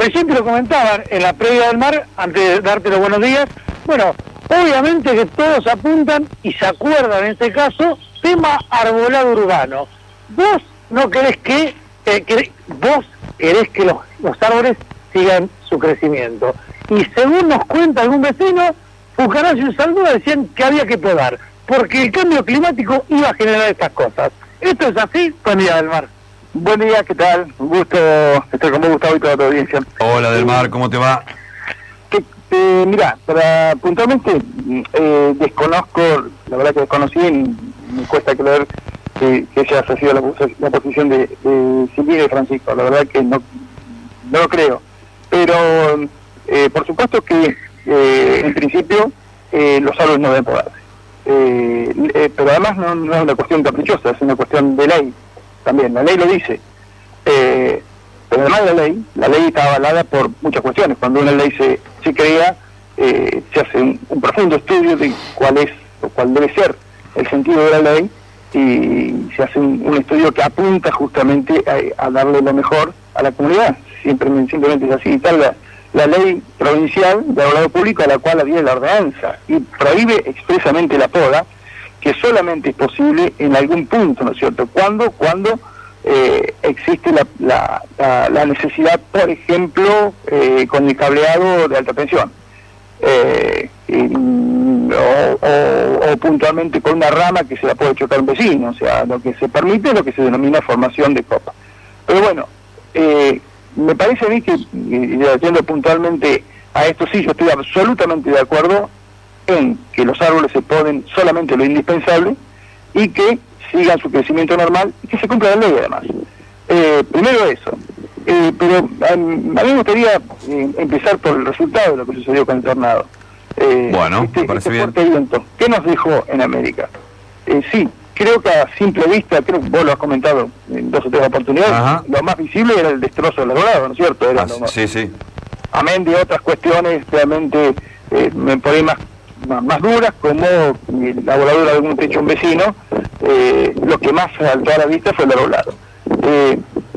recién te lo comentaban en la previa del mar, antes de darte los buenos días. Bueno, obviamente que todos apuntan y se acuerdan en este caso, tema arbolado urbano. Vos no querés vos querés que los árboles sigan su crecimiento. Y según nos cuenta algún vecino, Pucarás y Saldúa decían que había que podar, porque el cambio climático iba a generar estas cosas. ¿Esto es así? Buen día, Delmar. Buen día, ¿qué tal? Un gusto estar con vos, Gustavo, y toda tu audiencia. Hola, Delmar, ¿cómo te va? Mirá, puntualmente desconozco, la verdad que desconocí, me cuesta creer que esa haya sido la posición de Silvina y Francisco, la verdad que no lo creo. Pero por supuesto que en principio los árboles no deben podarse. Pero además no es una cuestión caprichosa, es una cuestión de ley también, la ley lo dice. Pero además de la ley está avalada por muchas cuestiones. Cuando una ley se crea, se hace un profundo estudio de cuál es o cuál debe ser el sentido de la ley, y se hace un estudio que apunta justamente a darle lo mejor a la comunidad. Simplemente es así. Y tal la ley provincial de arbolado público, a la cual adhiere la ordenanza, y prohíbe expresamente la poda, que solamente es posible en algún punto, ¿no es cierto? Cuando existe la necesidad, por ejemplo, con el cableado de alta tensión, o puntualmente con una rama que se la puede chocar un vecino. O sea, lo que se permite es lo que se denomina formación de copa. Pero bueno, me parece a mí que, yendo puntualmente a esto, sí, yo estoy absolutamente de acuerdo en que los árboles se poden solamente lo indispensable y que sigan su crecimiento normal y que se cumpla la ley además. Primero eso. Pero a mí me gustaría empezar por el resultado de lo que sucedió con el tornado. Bueno, me parece bien. Fuerte viento, ¿qué nos dejó en América? Sí, creo que a simple vista, creo que vos lo has comentado en 2 o 3 oportunidades, Ajá. Lo más visible era el destrozo del arbolado, ¿no es cierto? Era Sí. Amén de otras cuestiones realmente por ahí más duras, como la voladura de algún techo un vecino, lo que más saltó a la vista fue el arbolado.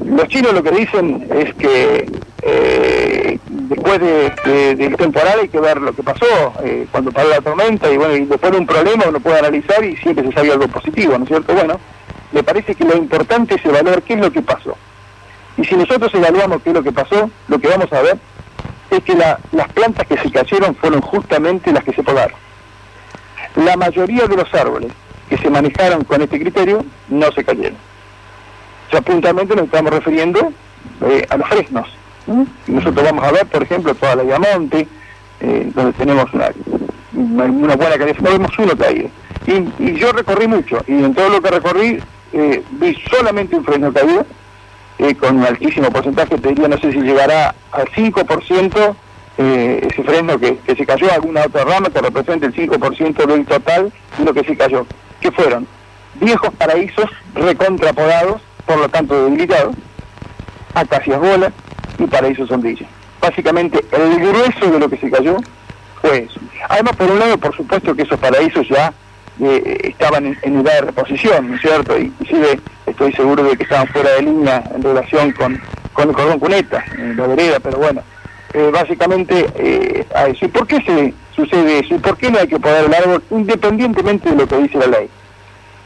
Los chinos lo que dicen es que después del temporal hay que ver lo que pasó, cuando paró la tormenta, y bueno, y después de un problema uno puede analizar y siempre se sabe algo positivo, ¿no es cierto? Bueno, me parece que lo importante es evaluar qué es lo que pasó. Y si nosotros evaluamos qué es lo que pasó, lo que vamos a ver es que las plantas que se cayeron fueron justamente las que se podaron. La mayoría de los árboles que se manejaron con este criterio no se cayeron. O sea, puntualmente nos estamos refiriendo a los fresnos. Nosotros vamos a ver, por ejemplo, toda la Viamonte, donde tenemos una buena calidad, no vemos uno caído. Y yo recorrí mucho, y en todo lo que recorrí vi solamente un fresno caído, con un altísimo porcentaje, te diría, no sé si llegará al 5%, ese fresno que se cayó, alguna otra rama que representa el 5% del total de lo que se cayó. ¿Qué fueron? Viejos paraísos recontrapodados, por lo tanto debilitados, acacias bolas y paraísos sombrilla. Básicamente el grueso de lo que se cayó fue eso. Además, por un lado, por supuesto que esos paraísos ya estaban en edad de reposición, ¿no es cierto? Y inclusive estoy seguro de que estaban fuera de línea en relación con el cordón cuneta, en la vereda, pero bueno, básicamente a eso. ¿Y por qué se sucede eso? ¿Y por qué no hay que podar el árbol independientemente de lo que dice la ley?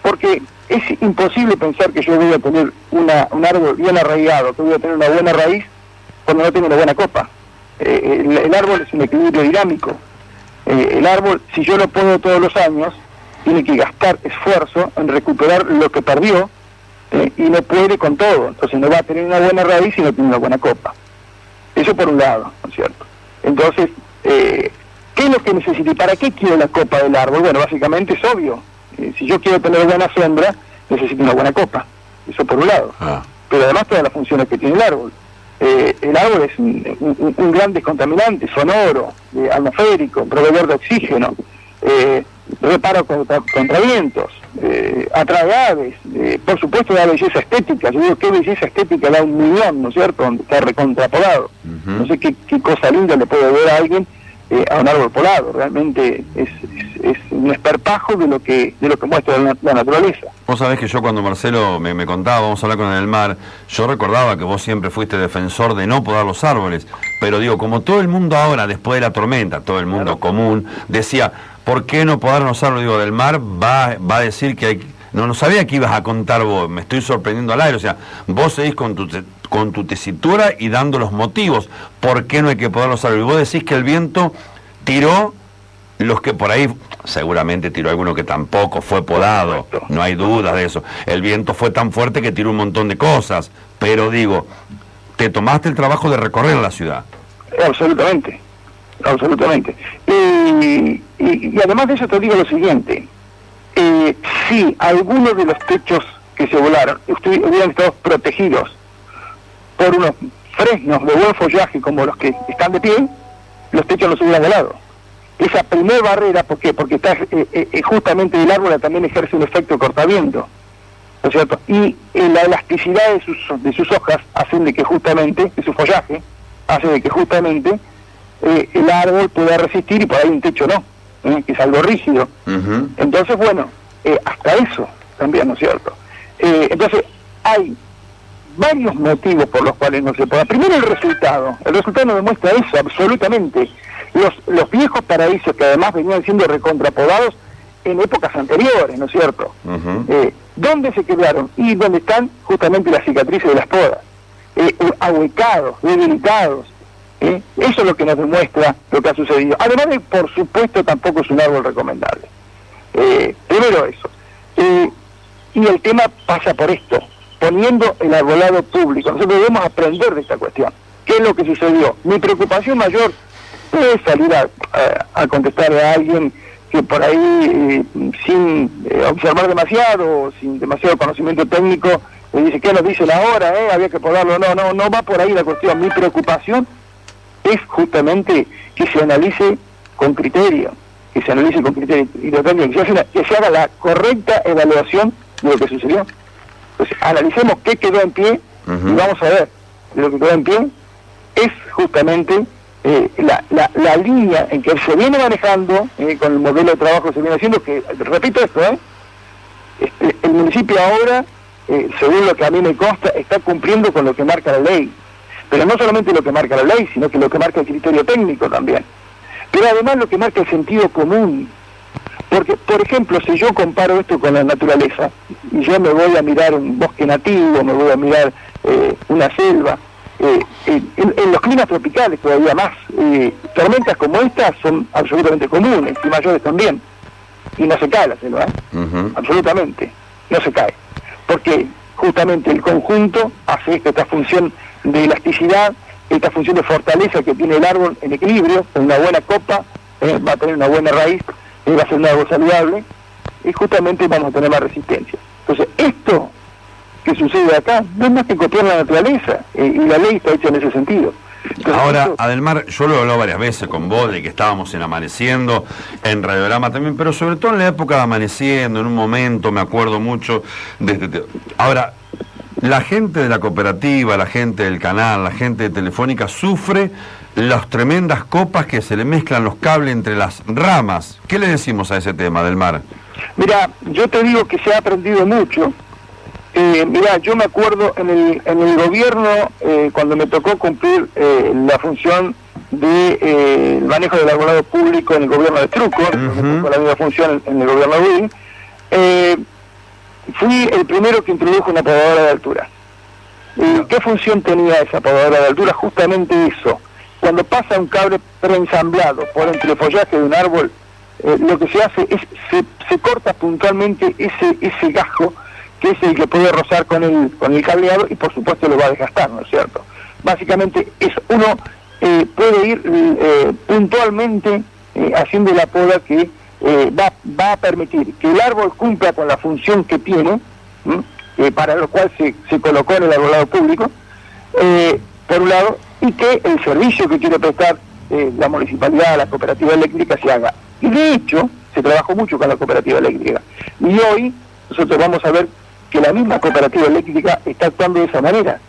Porque es imposible pensar que yo voy a tener un árbol bien arraigado, que voy a tener una buena raíz, cuando no tengo una buena copa. El árbol es un equilibrio dinámico. El árbol, si yo lo podo todos los años, tiene que gastar esfuerzo en recuperar lo que perdió, y no puede con todo. Entonces no va a tener una buena raíz y no tiene una buena copa. Eso por un lado, ¿no es cierto? Entonces, ¿qué es lo que necesito? ¿Y para qué quiero la copa del árbol? Bueno, básicamente es obvio. Si yo quiero tener buena sombra, necesito una buena copa. Eso por un lado. Pero además todas las funciones que tiene el árbol. El árbol es un gran descontaminante, sonoro, atmosférico, proveedor de oxígeno, reparo contra vientos, atrae aves, por supuesto da belleza estética. Yo digo, qué belleza estética da un millón, ¿no es cierto?, donde está recontrapolado. No sé qué cosa linda le puede ver a alguien a un árbol polado. Realmente es un esperpajo de lo que muestra la naturaleza. Vos sabés que yo, cuando Marcelo me contaba, vamos a hablar con el mar, yo recordaba que vos siempre fuiste defensor de no podar los árboles, pero digo, como todo el mundo ahora, después de la tormenta, todo el mundo común, decía, ¿por qué no poder usarlo? Digo, Del Mar va a decir que hay... No sabía que ibas a contar vos, me estoy sorprendiendo al aire, o sea, vos seguís con tu tesitura y dando los motivos, ¿por qué no hay que poderlo usarlo? Y vos decís que el viento tiró los que por ahí, seguramente tiró alguno que tampoco fue podado, no hay dudas de eso, el viento fue tan fuerte que tiró un montón de cosas, pero digo, te tomaste el trabajo de recorrer la ciudad. Absolutamente, absolutamente. Y además de eso te digo lo siguiente, si algunos de los techos que se volaron hubieran estado protegidos por unos fresnos de buen follaje como los que están de pie, los techos no se hubieran volado. Esa primera barrera, ¿por qué? Porque está, justamente el árbol también ejerce un efecto cortaviento, ¿no es cierto? Y la elasticidad de sus hojas hacen de que justamente, de su follaje, hace de que justamente el árbol pueda resistir y por ahí un techo no, que es algo rígido. Entonces, bueno, hasta eso también, ¿no es cierto? Entonces, hay varios motivos por los cuales no se puede. Primero, el resultado nos demuestra eso, absolutamente. Los viejos paraísos que además venían siendo recontrapodados en épocas anteriores, ¿no es cierto? ¿Dónde se quedaron? Y donde están justamente las cicatrices de las podas, ahuecados, debilitados. Eso es lo que nos demuestra lo que ha sucedido. Además de, por supuesto, tampoco es un árbol recomendable. Primero eso. Y el tema pasa por esto, poniendo el arbolado público. Nosotros debemos aprender de esta cuestión. ¿Qué es lo que sucedió? Mi preocupación mayor no es salir a contestarle a alguien que por ahí, sin observar demasiado, sin demasiado conocimiento técnico, le dice, ¿qué nos dicen ahora? Había que podarlo. No va por ahí la cuestión. Mi preocupación es justamente que se analice con criterio, y que se haga la correcta evaluación de lo que sucedió. Entonces, analicemos qué quedó en pie y vamos a ver, lo que quedó en pie es justamente la línea en que se viene manejando con el modelo de trabajo que se viene haciendo, que, repito esto, el municipio ahora, según lo que a mí me consta, está cumpliendo con lo que marca la ley. Pero no solamente lo que marca la ley, sino que lo que marca el criterio técnico también. Pero además lo que marca el sentido común. Porque, por ejemplo, si yo comparo esto con la naturaleza, y yo me voy a mirar un bosque nativo, me voy a mirar una selva, en los climas tropicales todavía más, tormentas como estas son absolutamente comunes, y mayores también. Y no se cae la selva, absolutamente, no se cae. Porque justamente el conjunto hace esta función de elasticidad, esta función de fortaleza que tiene el árbol en equilibrio, en una buena copa, va a tener una buena raíz, va a ser un árbol saludable, y justamente vamos a tener más resistencia. Entonces, esto que sucede acá no es más que copiar la naturaleza, y la ley está hecha en ese sentido. Entonces, ahora, Adelmar, yo lo he hablado varias veces con vos, de que estábamos en Amaneciendo, en Radiograma también, pero sobre todo en la época de Amaneciendo, en un momento, me acuerdo mucho de ahora, la gente de la cooperativa, la gente del canal, la gente de Telefónica sufre las tremendas copas que se le mezclan los cables entre las ramas. ¿Qué le decimos a ese tema, Adelmar? Mira, yo te digo que se ha aprendido mucho. Mira, yo me acuerdo en el gobierno, cuando me tocó cumplir la función de el manejo del arbolado público en el gobierno de Truco, me tocó la misma función en el gobierno de Udin, fui el primero que introdujo una podadora de altura. ¿Qué función tenía esa podadora de altura? Justamente eso. Cuando pasa un cable preensamblado por entre el follaje de un árbol, lo que se hace es, se corta puntualmente ese gajo, que es el que puede rozar con el cableado y por supuesto lo va a desgastar, ¿no es cierto? Básicamente uno puede ir puntualmente haciendo la poda que va a permitir que el árbol cumpla con la función que tiene, para lo cual se colocó en el arbolado público, por un lado, y que el servicio que quiere prestar la municipalidad, la cooperativa eléctrica, se haga. Y de hecho, se trabajó mucho con la cooperativa eléctrica. Y hoy nosotros vamos a ver que la misma cooperativa eléctrica está actuando de esa manera.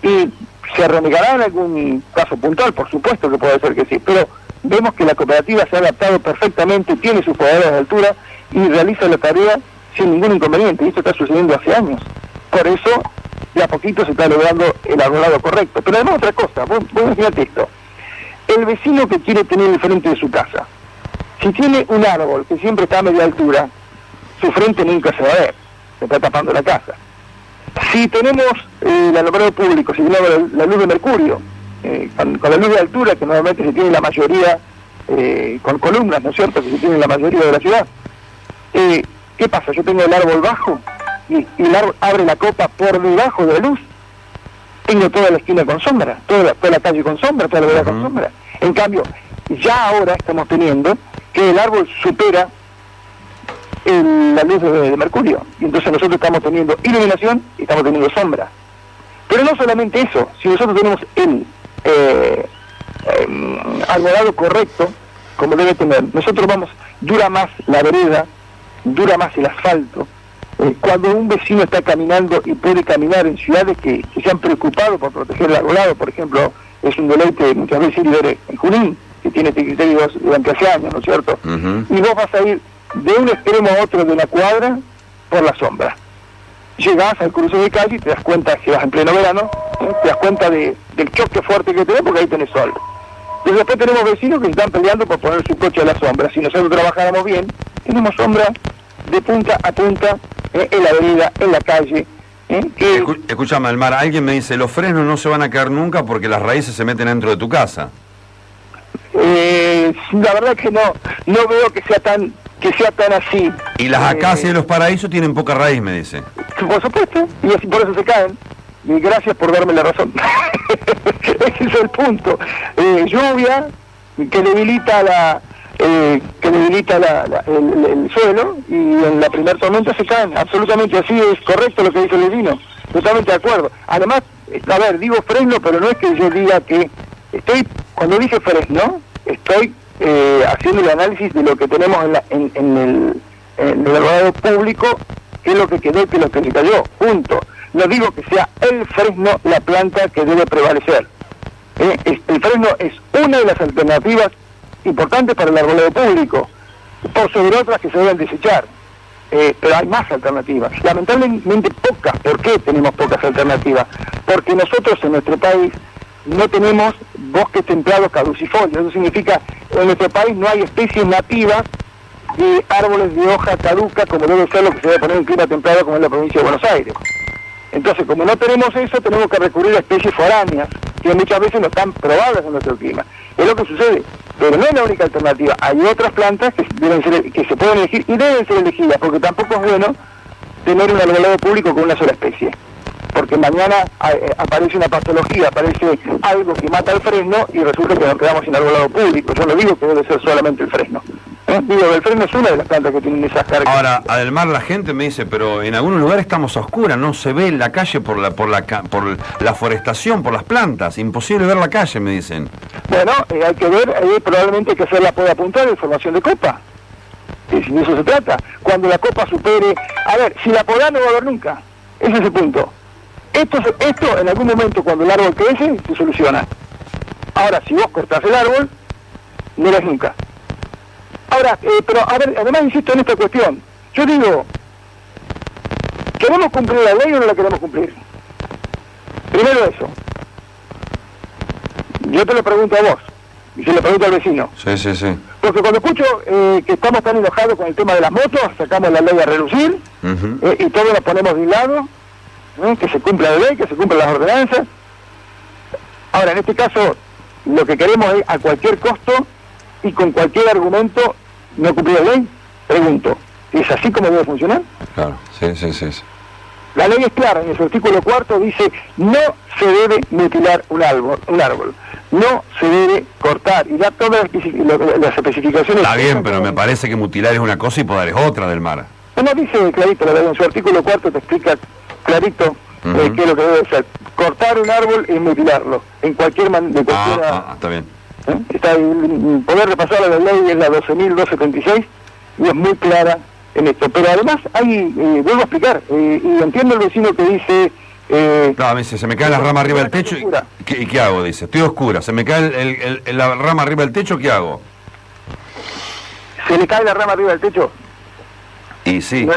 Y se renegará en algún caso puntual, por supuesto que puede ser que sí, pero vemos que la cooperativa se ha adaptado perfectamente, tiene sus podadoras de altura y realiza la tarea sin ningún inconveniente. Y esto está sucediendo hace años. Por eso, de a poquito se está logrando el arbolado correcto. Pero además otra cosa, vos imagínate esto. el vecino que quiere tener el frente de su casa. Si tiene un árbol que siempre está a media altura, su frente nunca se va a ver, se está tapando la casa. Si tenemos el alumbrado público, si tenemos la luz de mercurio, con la luz de altura, que normalmente se tiene la mayoría, con columnas, ¿no es cierto?, que se tiene en la mayoría de la ciudad, ¿qué pasa? Yo tengo el árbol bajo y el árbol abre la copa por debajo de la luz. Tengo toda la esquina con sombra, toda la calle con sombra, toda la vereda con sombra. En cambio, ya ahora estamos teniendo que el árbol supera la luz de mercurio. Y entonces nosotros estamos teniendo iluminación y estamos teniendo sombra. Pero no solamente eso, si nosotros tenemos el arbolado correcto, como debe tener, dura más la vereda, dura más el asfalto. Cuando un vecino está caminando y puede caminar en ciudades que se han preocupado por proteger el arbolado, por ejemplo, es un deleite muchas veces ir ver en Junín, que tiene este criterio durante hace años, ¿no es cierto? Y vos vas a ir de un extremo a otro de la cuadra por la sombra. Llegás al cruce de calle y te das cuenta, si vas en pleno verano, te das cuenta del choque fuerte que tenés, porque ahí tenés sol. Y después tenemos vecinos que están peleando por poner su coche a la sombra. Si nosotros trabajáramos bien, tenemos sombra de punta a punta, en la avenida, en la calle. Escúchame, Almar, alguien me dice, los frenos no se van a caer nunca porque las raíces se meten dentro de tu casa. La verdad que no veo que sea tan así. Y las acacias de los paraísos tienen poca raíz, me dice. Por supuesto, y así por eso se caen. Y gracias por darme la razón. Ese es el punto. Lluvia que debilita el suelo, y en la primera tormenta se caen. Absolutamente así, es correcto lo que dice el vecino. Totalmente de acuerdo. Además, a ver, digo fresno, pero no es que yo diga que cuando dije fresno, estoy haciendo el análisis de lo que tenemos en el arbolado público, qué es lo que quedó y qué es lo que se cayó, punto. No digo que sea el fresno la planta que debe prevalecer. El fresno es una de las alternativas importantes para el arbolado público, por sobre otras que se deben desechar. Pero hay más alternativas, lamentablemente pocas. ¿Por qué tenemos pocas alternativas? Porque nosotros en nuestro país no tenemos bosques templados caducifolios. Eso significa que en nuestro país no hay especies nativas de árboles de hoja caduca, como debe ser lo que se debe poner en clima templado, como en la provincia de Buenos Aires. Entonces, como no tenemos eso, tenemos que recurrir a especies foráneas, que muchas veces no están probadas en nuestro clima. Es lo que sucede, pero no es la única alternativa. Hay otras plantas que se pueden elegir y deben ser elegidas, porque tampoco es bueno tener un arbolado público con una sola especie. Porque mañana aparece una patología, aparece algo que mata el fresno y resulta que nos quedamos sin arbolado público. Yo no digo que debe ser solamente el fresno. Digo, el fresno es una de las plantas que tienen esas características. Ahora, Adelmar, la gente me dice, pero en algunos lugares estamos a oscuras, no se ve la calle por la forestación, por las plantas, imposible ver la calle, me dicen. Bueno, hay que ver, probablemente hay que hacer la poda puntual de formación de copa. Y de eso se trata. Cuando la copa supere... A ver, si la poda no va a haber nunca. Ese es el punto. Esto en algún momento, cuando el árbol crece, se soluciona. Ahora, si vos cortás el árbol, no ves nunca. Ahora, pero a ver, además insisto en esta cuestión. Yo digo, ¿queremos cumplir la ley o no la queremos cumplir? Primero eso. Yo te lo pregunto a vos, y se lo pregunto al vecino. Sí. Porque cuando escucho que estamos tan enojados con el tema de las motos, sacamos la ley a relucir, y todos nos ponemos de un lado, que se cumpla la ley, que se cumplan las ordenanzas. Ahora, en este caso, lo que queremos es a cualquier costo y con cualquier argumento no cumplir la ley. Pregunto, ¿es así como debe funcionar? Claro, sí. La ley es clara, en su artículo 4 dice, no se debe mutilar un árbol, no se debe cortar, y da todas las especificaciones. Está bien, pero me parece que mutilar es una cosa y podar es otra, Adelmar. No dice clarito, la ley en su artículo 4 te explica clarito qué es lo que debe ser. Cortar un árbol es mutilarlo, en cualquier manera. Está bien. Está el poder repasar la ley es la 12.276 y es muy clara en esto. Pero además vuelvo a explicar, y entiendo el vecino que dice... me dice, se me cae la rama arriba del techo y ¿qué hago? Dice, estoy oscura, se me cae la rama arriba del techo, ¿qué hago? ¿Se le cae la rama arriba del techo? Y sí,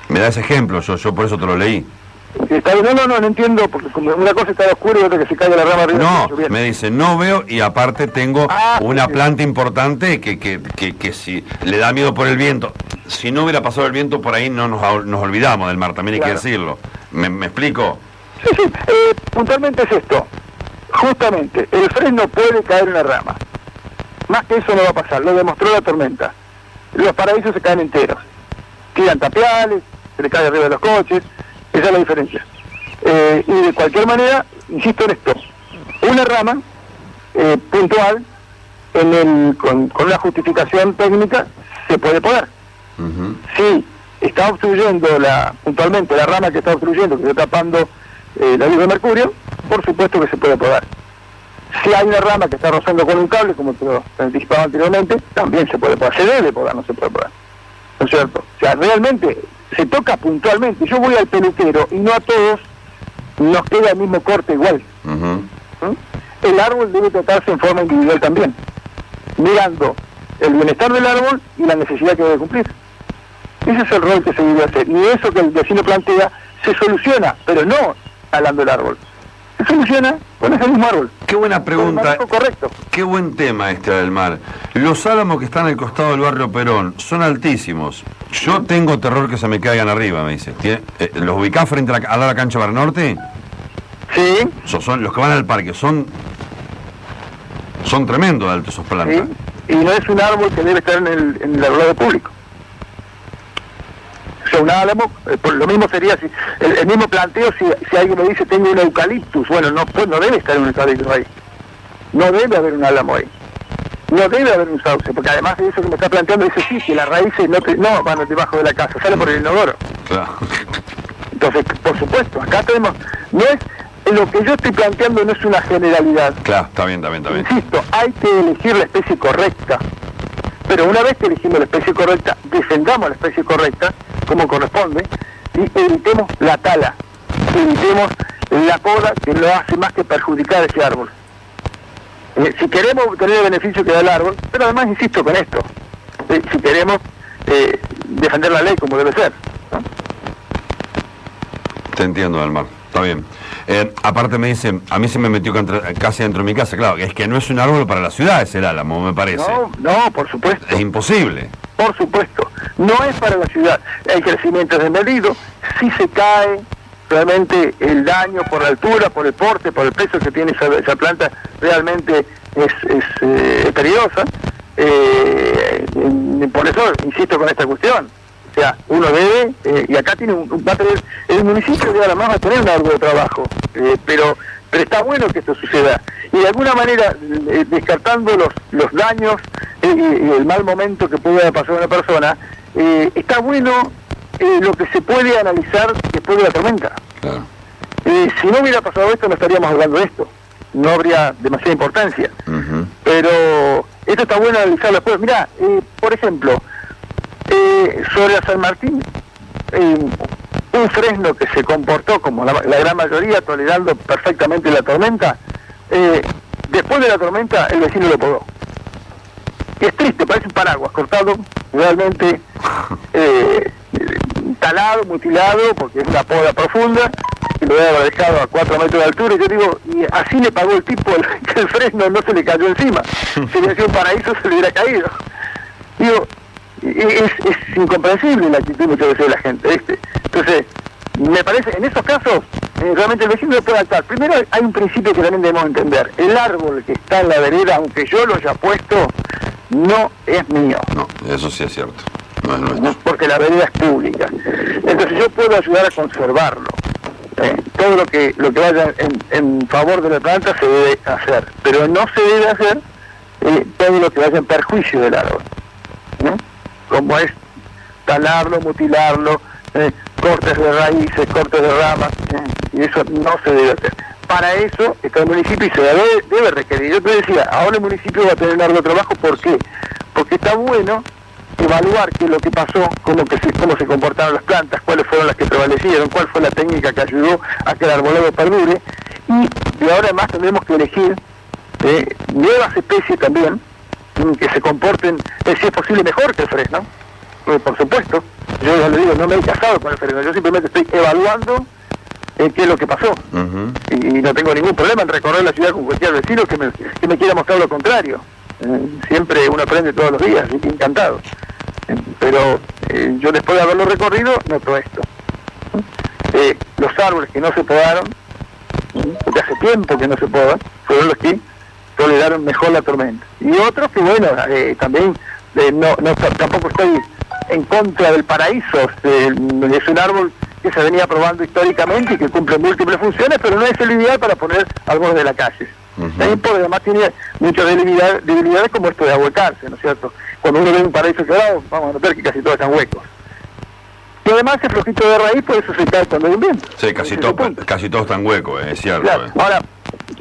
me da ese ejemplo, yo por eso te lo leí. No entiendo, porque como una cosa está oscura y otra que se cae la rama arriba. No, me dice, no veo, y aparte tengo una planta importante que si le da miedo por el viento, si no hubiera pasado el viento por ahí no nos olvidamos del mar, también hay que decirlo. ¿Me explico? Sí, puntualmente es esto. Justamente, el fresno puede caer en una rama. Más que eso no va a pasar, lo demostró la tormenta. Los paraísos se caen enteros. Quedan tapiales, se le cae arriba de los coches, esa es la diferencia. Y de cualquier manera, insisto en esto, una rama puntual, con una justificación técnica, se puede podar. Si está obstruyendo puntualmente la rama que está obstruyendo, que está tapando la luz de mercurio, por supuesto que se puede podar. Si hay una rama que está rozando con un cable, como te lo anticipaba anteriormente, también se puede podar. Se debe podar, no se puede podar. ¿No es cierto? O sea, realmente se toca puntualmente. Yo voy al peluquero y no a todos nos queda el mismo corte igual. El árbol debe tratarse en forma individual también, mirando el bienestar del árbol y la necesidad que debe cumplir. Ese es el rol que se debe hacer. Y eso que el vecino plantea se soluciona, pero no talando el árbol. Se soluciona con ese mismo árbol. Qué buena pregunta. Correcto. Qué buen tema este del mar. Los álamos que están al costado del barrio Perón son altísimos. Yo tengo terror que se me caigan arriba, me dice. ¿Los ubicás frente a la cancha Bar Norte? Sí. Son los que van al parque. Son tremendos de altos esos plantas. Sí. Y no es un árbol que debe estar en el arbolado público. O sea, un álamo, lo mismo sería si el mismo planteo si alguien me dice tengo un eucaliptus, bueno, no debe estar un eucaliptus ahí, no debe haber un álamo ahí, no debe haber un sauce, porque además de eso que me está planteando dice sí, que las raíces no van debajo de la casa, sale por el inodoro. Claro. Entonces, por supuesto, acá tenemos, lo que yo estoy planteando no es una generalidad. Claro, está bien. Insisto, hay que elegir la especie correcta. Pero una vez que elegimos la especie correcta, defendamos la especie correcta, como corresponde, y evitemos la tala, evitemos la poda que no hace más que perjudicar a ese árbol. Si queremos obtener el beneficio que da el árbol, pero además insisto con esto, si queremos defender la ley como debe ser, ¿no? Te entiendo, Dalmar, está bien. Aparte me dicen, a mí se me metió casi dentro de mi casa, claro, es que no es un árbol para la ciudad, es el álamo, me parece. No, por supuesto. Es imposible. Por supuesto, no es para la ciudad. El crecimiento es desmedido, si se cae, realmente el daño por la altura, por el porte, por el peso que tiene esa planta, realmente es peligrosa. Por eso insisto con esta cuestión. O sea, uno debe, y acá va a tener, el municipio de además va a tener un árbol de trabajo, pero está bueno que esto suceda. Y de alguna manera, descartando los daños y el mal momento que puede pasar a una persona, está bueno lo que se puede analizar después de la tormenta. Claro. Si no hubiera pasado esto, no estaríamos hablando de esto. No habría demasiada importancia. Pero esto está bueno analizarlo después. Mirá, por ejemplo, sobre San Martín, un fresno que se comportó como la gran mayoría, tolerando perfectamente la tormenta, después de la tormenta el vecino lo podó. Y es triste, parece un paraguas cortado, realmente talado, mutilado, porque es una poda profunda, y lo debe haber dejado a 4 metros de altura, y yo digo, y así le pagó el tipo que el fresno no se le cayó encima. Si hubiera sido un paraíso se le hubiera caído. Digo, es incomprensible la actitud muchas veces de la gente, ¿viste? Entonces, me parece, en esos casos, realmente el vecino no puede actuar. Primero hay un principio que también debemos entender. El árbol que está en la vereda, aunque yo lo haya puesto, no es mío. No, eso sí es cierto. No es nuestro. Porque la vereda es pública. Entonces yo puedo ayudar a conservarlo. Todo lo que vaya en favor de la planta se debe hacer. Pero no se debe hacer todo lo que vaya en perjuicio del árbol, ¿no? Como es talarlo, mutilarlo, cortes de raíces, cortes de ramas, y eso no se debe hacer. Para eso está el municipio y se debe requerir. Yo te decía, ahora el municipio va a tener largo trabajo. ¿Por qué? Porque está bueno evaluar qué es lo que pasó, cómo se comportaron las plantas, cuáles fueron las que prevalecieron, cuál fue la técnica que ayudó a que el arbolado perdure, y de ahora en más tendremos que elegir nuevas especies también, que se comporten, si es posible, mejor que el fresno. Por supuesto, yo ya le digo, no me he casado con el fresno, yo simplemente estoy evaluando qué es lo que pasó. Y no tengo ningún problema en recorrer la ciudad con cualquier vecino que me quiera mostrar lo contrario. Siempre uno aprende todos los días, y encantado. Pero yo después de haberlo recorrido, noto esto. Los árboles que no se podaron, porque hace tiempo que no se podan, fueron los que toleraron mejor la tormenta. Y otros que, bueno, también tampoco estoy en contra del paraíso. Es un árbol que se venía probando históricamente y que cumple múltiples funciones, pero no es el ideal para poner al borde de la calle. También porque además tiene muchas debilidades como esto de ahuecarse, ¿no es cierto? Cuando uno ve un paraíso quebrado, vamos a notar que casi todos están huecos. Y además es flojito de raíz, por eso se cae cuando hay un viento. Sí, casi todos están huecos, es cierto. Claro. Ahora,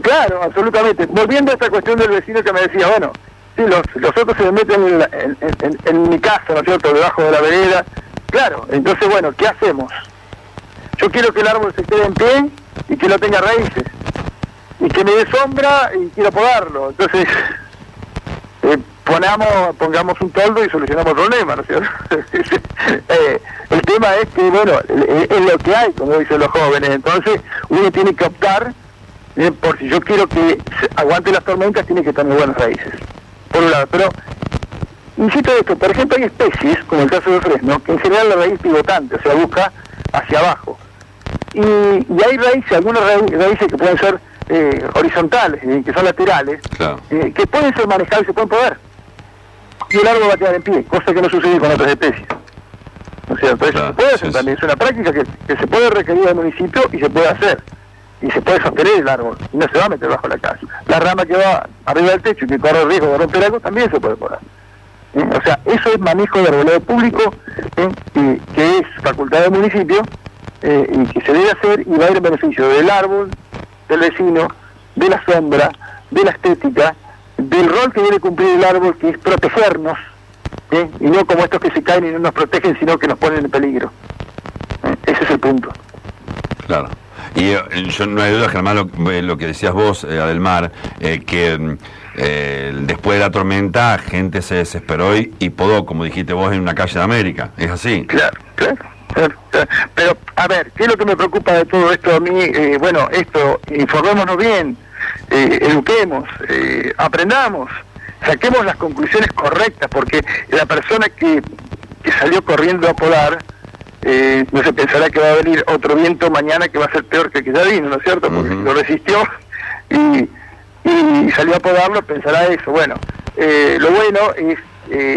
claro, absolutamente. Volviendo a esta cuestión del vecino que me decía, bueno, sí, los otros se meten en mi casa, ¿no es cierto?, debajo de la vereda. Claro, entonces, bueno, ¿qué hacemos? Yo quiero que el árbol se quede en pie y que no tenga raíces. Y que me dé sombra y quiero podarlo. Entonces, pongamos un toldo y solucionamos el problema, ¿no es cierto? El tema es que, bueno, es lo que hay, como dicen los jóvenes. Entonces, uno tiene que optar, por si yo quiero que aguante las tormentas, tiene que tener buenas raíces. Por un lado, pero insisto en esto, por ejemplo, hay especies, como el caso del fresno, que en general la raíz pivotante, o sea, busca hacia abajo. Y hay raíces, algunas raíces que pueden ser horizontales, que son laterales, claro, que pueden ser manejables y se pueden poder. Y el árbol va a quedar en pie, cosa que no sucede con otras especies. ¿No es cierto? Eso se puede hacer también, es una práctica que se puede requerir del municipio y se puede hacer. Y se puede sostener el árbol, y no se va a meter bajo la casa. La rama que va arriba del techo y que corre el riesgo de romper algo, también se puede podar. O sea, eso es manejo de arbolado público, que es facultad del municipio, y que se debe hacer y va a ir en beneficio del árbol, del vecino, de la sombra, de la estética, del rol que debe cumplir el árbol, que es protegernos, y no como estos que se caen y no nos protegen, sino que nos ponen en peligro. Ese es el punto. Claro. Y yo no hay duda, Germán, lo que decías vos, Adelmar, que después de la tormenta gente se desesperó y podó, como dijiste vos, en una calle de América. ¿Es así? Claro. Pero, a ver, ¿qué es lo que me preocupa de todo esto a mí? Bueno, esto, informémonos bien, eduquemos, aprendamos, saquemos las conclusiones correctas, porque la persona que salió corriendo a podar, no se pensará que va a venir otro viento mañana que va a ser peor que el que ya vino, ¿no es cierto? Porque lo resistió y salió a podarlo, pensará eso. Bueno, lo bueno es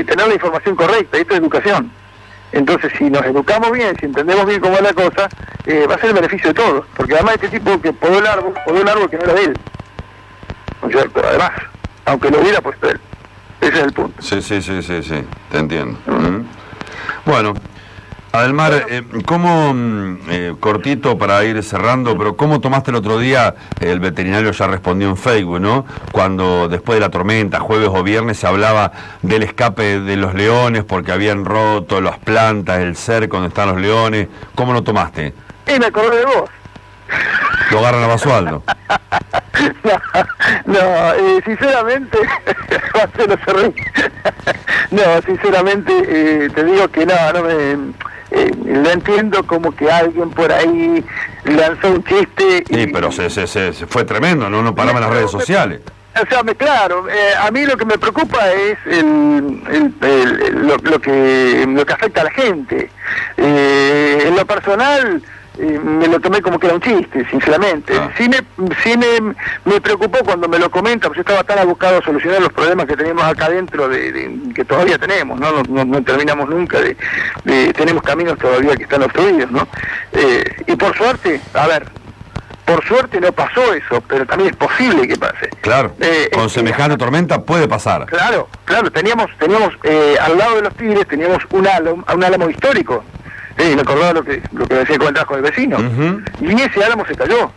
tener la información correcta, esto es educación. Entonces, si nos educamos bien, si entendemos bien cómo es la cosa, va a ser el beneficio de todos. Porque además este tipo que podó un árbol que no era de él, ¿no es cierto? Además, aunque lo hubiera puesto él. Ese es el punto. Sí, te entiendo. Bueno, Adelmar, ¿cómo, cortito para ir cerrando, pero cómo tomaste el otro día, el veterinario ya respondió en Facebook, ¿no? Cuando después de la tormenta, jueves o viernes, se hablaba del escape de los leones porque habían roto las plantas, el cerco donde están los leones, ¿cómo lo tomaste? Me acordé de vos. Lo agarran a Basualdo. Sinceramente, sinceramente te digo que no lo entiendo como que alguien por ahí lanzó un chiste. Sí, pero se fue tremendo, no paraba en las redes sociales. O sea, claro, a mí lo que me preocupa es lo que afecta a la gente. En lo personal, me lo tomé como que era un chiste, sinceramente. Sí me preocupó cuando me lo comentan, porque yo estaba tan abocado a solucionar los problemas que teníamos acá adentro, que todavía tenemos, no terminamos nunca, tenemos caminos todavía que están obstruidos, ¿no? Y por suerte, por suerte no pasó eso, pero también es posible que pase. Claro, con semejante tormenta puede pasar. Claro, teníamos al lado de los Tigres teníamos un álamo histórico. Me acordaba lo que decía comentabas con el vecino. Y ese álamo se cayó.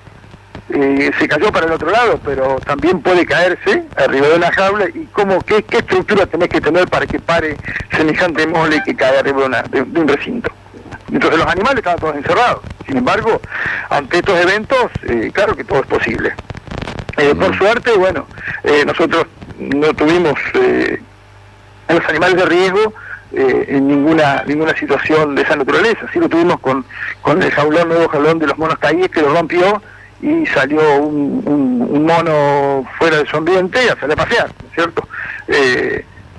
Se cayó para el otro lado, pero también puede caerse arriba de una jaula. ¿Y qué estructura tenés que tener para que pare semejante mole que cae arriba de un recinto? Entonces los animales estaban todos encerrados. Sin embargo, ante estos eventos, claro que todo es posible. Por suerte, bueno, nosotros no tuvimos los animales de riesgo, en ninguna situación de esa naturaleza. Así lo tuvimos con el nuevo jaulón de los monos caíes, que lo rompió y salió un mono fuera de su ambiente y a salir a pasear, ¿no es cierto?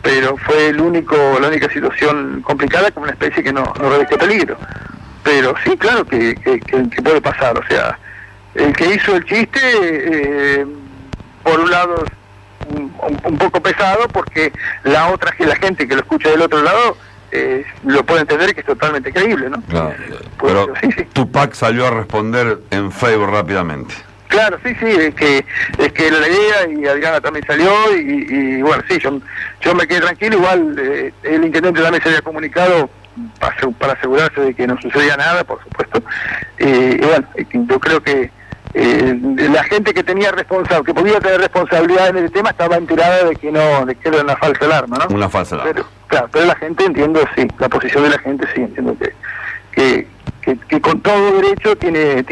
Pero fue la única situación complicada con una especie que no reviste peligro. Pero sí, claro que puede pasar. O sea, el que hizo el chiste, por un lado, un poco pesado, porque la gente que lo escucha del otro lado lo puede entender, que es totalmente creíble, ¿no? Claro, pero sí. Tupac salió a responder en Facebook rápidamente. Claro, sí, es que era la idea, y Adriana también salió, y bueno, sí, yo me quedé tranquilo. Igual el intendente también se había comunicado para asegurarse de que no sucedía nada, por supuesto. Y bueno, yo creo que la gente que podía tener responsabilidad en el tema estaba enterada de que era una falsa alarma, ¿no? Una falsa alarma. Pero la gente, entiendo, sí, la posición de la gente, sí, entiendo que con todo derecho tiene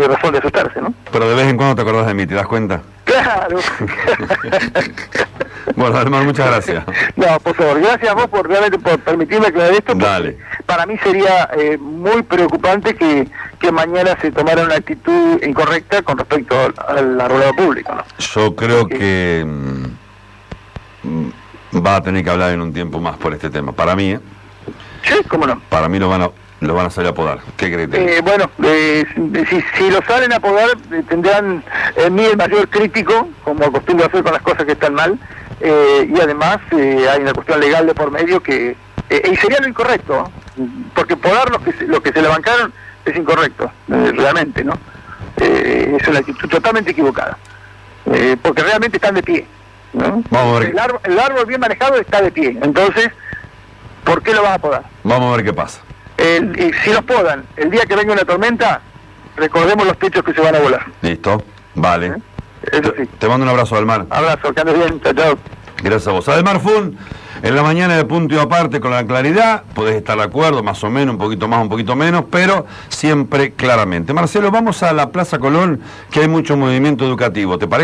razón de asustarse, ¿no? Pero de vez en cuando te acordás de mí, ¿te das cuenta? Claro. Bueno, Ademar, muchas gracias. No, por favor, gracias a vos por permitirme aclarar esto. Dale. Para mí sería muy preocupante que mañana se tomara una actitud incorrecta con respecto al arbolado público, ¿no? Yo creo que va a tener que hablar en un tiempo más por este tema. Para mí, Sí, cómo no. Para mí lo van a salir a podar. ¿Qué crees? Bueno, si lo salen a podar, tendrán en mí el mayor crítico, como acostumbro a hacer con las cosas que están mal, y además hay una cuestión legal de por medio que y sería lo incorrecto, porque podar lo que se le bancaron es incorrecto, realmente, ¿no? Es una actitud totalmente equivocada, porque realmente están de pie, ¿no? Vamos a ver. El árbol bien manejado está de pie, entonces, ¿por qué lo vas a podar? Vamos a ver qué pasa. Y si los podan, el día que venga una tormenta, recordemos los techos que se van a volar. Listo, vale. Eso sí. Te mando un abrazo, Ademar. Abrazo, que andes bien, chao. Gracias a vos. Ademar Fun, en la mañana de punto y aparte con la claridad, podés estar de acuerdo, más o menos, un poquito más, un poquito menos, pero siempre claramente. Marcelo, vamos a la Plaza Colón, que hay mucho movimiento educativo, ¿te parece?